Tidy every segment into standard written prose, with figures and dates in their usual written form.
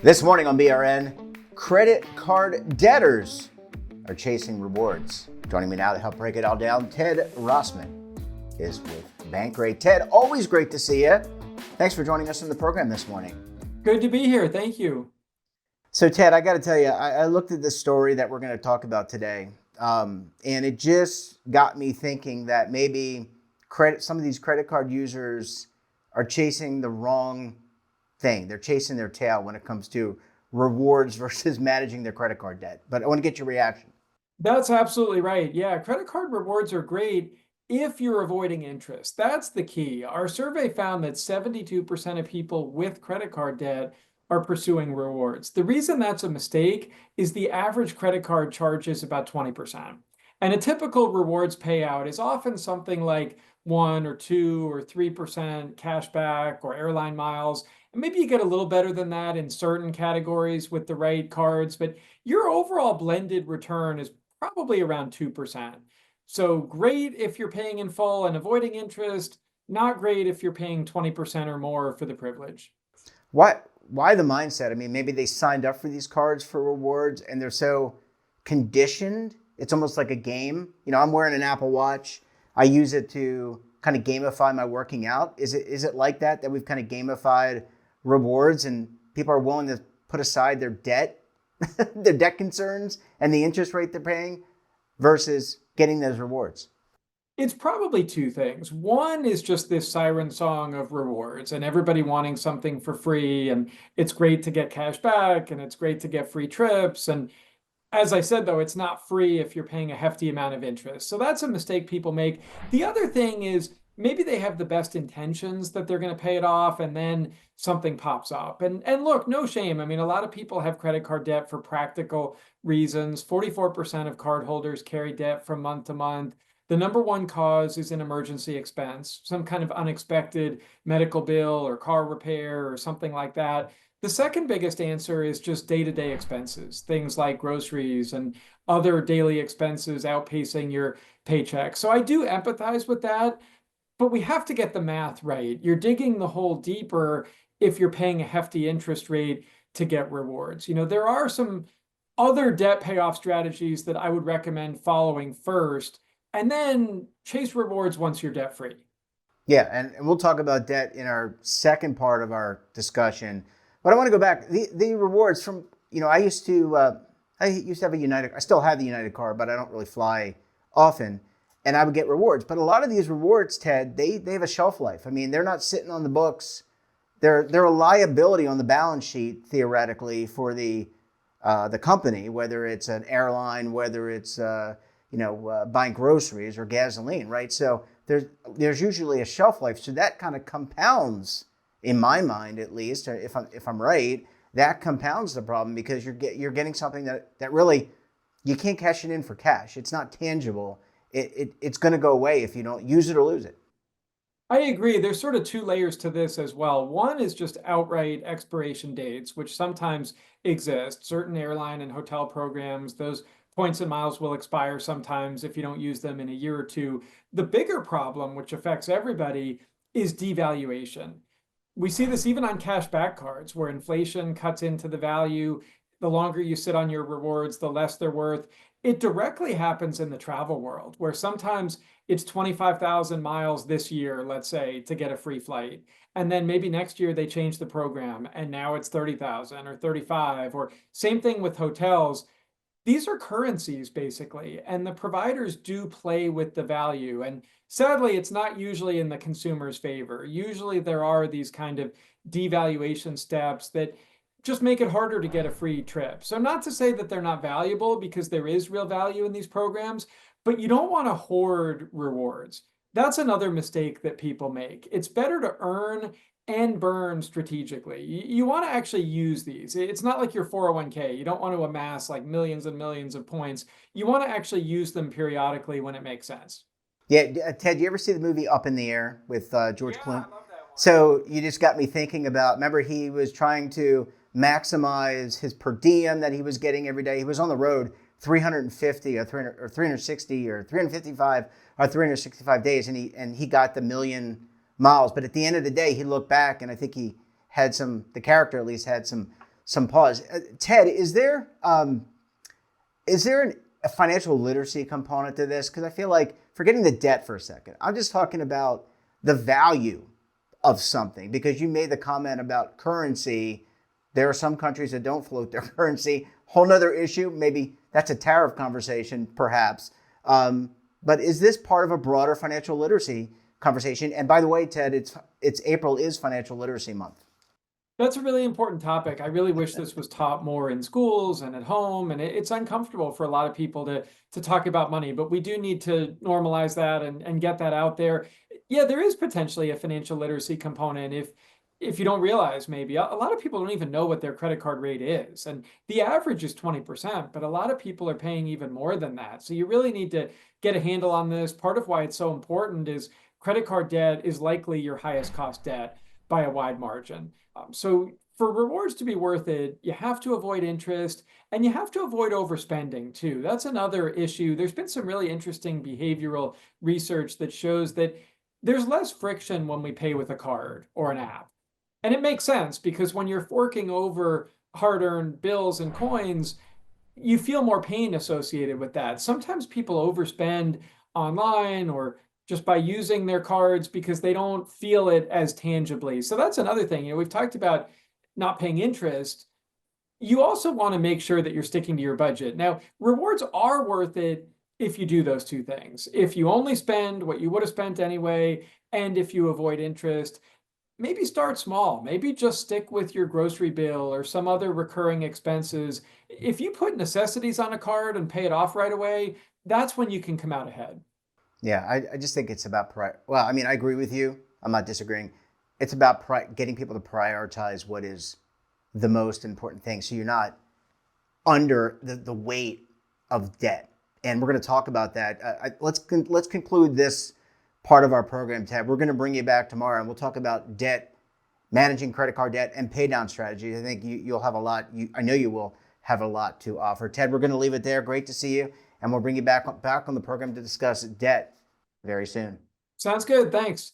This morning on BRN, credit card debtors are chasing rewards. Joining me now to help break it all down, Ted Rossman is with Bankrate. Ted, always great to see you. Thanks for joining us on the program this morning. Good to be here. Thank you. So, Ted, I got to tell you, I looked at this story that we're going to talk about today, and it just got me thinking that maybe some of these credit card users are chasing the wrong thing. They're chasing their tail when it comes to rewards versus managing their credit card debt. But I want to get your reaction. That's absolutely right. Yeah, credit card rewards are great if you're avoiding interest. That's the key. Our survey found that 72% of people with credit card debt are pursuing rewards. The reason that's a mistake is the average credit card charges about 20%. And a typical rewards payout is often something like 1 or 2 or 3% cash back or airline miles. And maybe you get a little better than that in certain categories with the right cards, but your overall blended return is probably around 2%. So great if you're paying in full and avoiding interest, not great if you're paying 20% or more for the privilege. Why the mindset? I mean, maybe they signed up for these cards for rewards and they're so conditioned. It's almost like a game. You know, I'm wearing an Apple Watch. I use it to kind of gamify my working out. Is it like that we've kind of gamified rewards and people are willing to put aside their debt, their debt concerns and the interest rate they're paying versus getting those rewards? It's probably two things. One is just this siren song of rewards and everybody wanting something for free. And it's great to get cash back and it's great to get free trips. And as I said, though, it's not free if you're paying a hefty amount of interest. So that's a mistake people make. The other thing is maybe they have the best intentions that they're going to pay it off and then something pops up. And look, no shame. I mean, a lot of people have credit card debt for practical reasons. 44% of cardholders carry debt from month to month. The number one cause is an emergency expense, some kind of unexpected medical bill or car repair or something like that. The second biggest answer is just day-to-day expenses, things like groceries and other daily expenses outpacing your paycheck. So I do empathize with that, but we have to get the math right. You're digging the hole deeper if you're paying a hefty interest rate to get rewards. You know, there are some other debt payoff strategies that I would recommend following first, and then chase rewards once you're debt free. Yeah, and we'll talk about debt in our second part of our discussion. But I want to go back. The rewards from, you know, I used to have a United, I still have the United card, but I don't really fly often. And I would get rewards. But a lot of these rewards, Ted, they have a shelf life. I mean, they're not sitting on the books. They're a liability on the balance sheet, theoretically, for the company, whether it's an airline, whether it's buying groceries or gasoline, right? So there's usually a shelf life. So that kind of compounds, in my mind at least, if I'm right, that compounds the problem because you're getting something that really you can't cash it in for cash. It's not tangible. It's going to go away if you don't use it or lose it. I agree. There's sort of two layers to this as well. One is just outright expiration dates, which sometimes exist. Certain airline and hotel programs, those points and miles will expire sometimes if you don't use them in a year or two. The bigger problem, which affects everybody, is devaluation. We see this even on cash back cards where inflation cuts into the value. The longer you sit on your rewards, the less they're worth. It directly happens in the travel world where sometimes it's 25,000 miles this year, let's say, to get a free flight. And then maybe next year they change the program and now it's 30,000 or 35, or same thing with hotels. These are currencies basically, and the providers do play with the value. And sadly, it's not usually in the consumer's favor. Usually there are these kind of devaluation steps that just make it harder to get a free trip. So not to say that they're not valuable because there is real value in these programs, but you don't want to hoard rewards. That's another mistake that people make. It's better to earn and burn strategically. You want to actually use these. It's not like your 401k. You don't want to amass like millions and millions of points. You want to actually use them periodically when it makes sense. Yeah, Ted, you ever see the movie Up in the Air with George Yeah, I Clooney? love that one. So you just got me thinking about, remember he was trying to maximize his per diem that he was getting every day. He was on the road 350 or 300 or 360 or 355 or 365 days and he got the million miles. But at the end of the day, he looked back and I think he had the character at least had some some pause. Ted, is there a financial literacy component to this? Because I feel like, forgetting the debt for a second, I'm just talking about the value of something, because you made the comment about currency. There are some countries that don't float their currency. Whole nother issue. Maybe that's a tariff conversation, perhaps. But is this part of a broader financial literacy conversation? And by the way, Ted, it's April is Financial Literacy Month. That's a really important topic. I really wish this was taught more in schools and at home, and it's uncomfortable for a lot of people to talk about money, but we do need to normalize that and get that out there. Yeah, there is potentially a financial literacy component if you don't realize. Maybe a lot of people don't even know what their credit card rate is, and the average is 20%, but a lot of people are paying even more than that. So you really need to get a handle on this. Part of why it's so important is credit card debt is likely your highest cost debt by a wide margin. So for rewards to be worth it, you have to avoid interest, and you have to avoid overspending too. That's another issue. There's been some really interesting behavioral research that shows that there's less friction when we pay with a card or an app. And it makes sense, because when you're forking over hard-earned bills and coins, you feel more pain associated with that. Sometimes people overspend online or just by using their cards because they don't feel it as tangibly. So that's another thing. We've talked about not paying interest. You also want to make sure that you're sticking to your budget. Now, rewards are worth it if you do those two things. If you only spend what you would have spent anyway, and if you avoid interest, maybe start small. Maybe just stick with your grocery bill or some other recurring expenses. If you put necessities on a card and pay it off right away, that's when you can come out ahead. Yeah, I just think it's about well, I mean, I agree with you. I'm not disagreeing. It's about getting people to prioritize what is the most important thing, so you're not under the weight of debt. And we're going to talk about that. Let's conclude this part of our program, Ted. We're going to bring you back tomorrow, and we'll talk about debt, managing credit card debt, and pay down strategies. I think you'll have a lot. I know you will have a lot to offer. Ted, we're going to leave it there. Great to see you. And we'll bring you back on the program to discuss debt very soon. Sounds good. Thanks.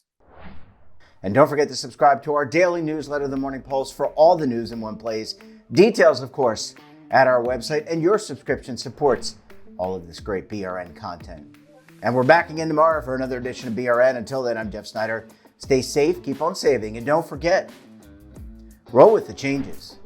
And don't forget to subscribe to our daily newsletter, The Morning Pulse, for all the news in one place. Details, of course, at our website. And your subscription supports all of this great BRN content. And we're back again tomorrow for another edition of BRN. Until then, I'm Jeff Snyder. Stay safe, keep on saving, and don't forget, roll with the changes.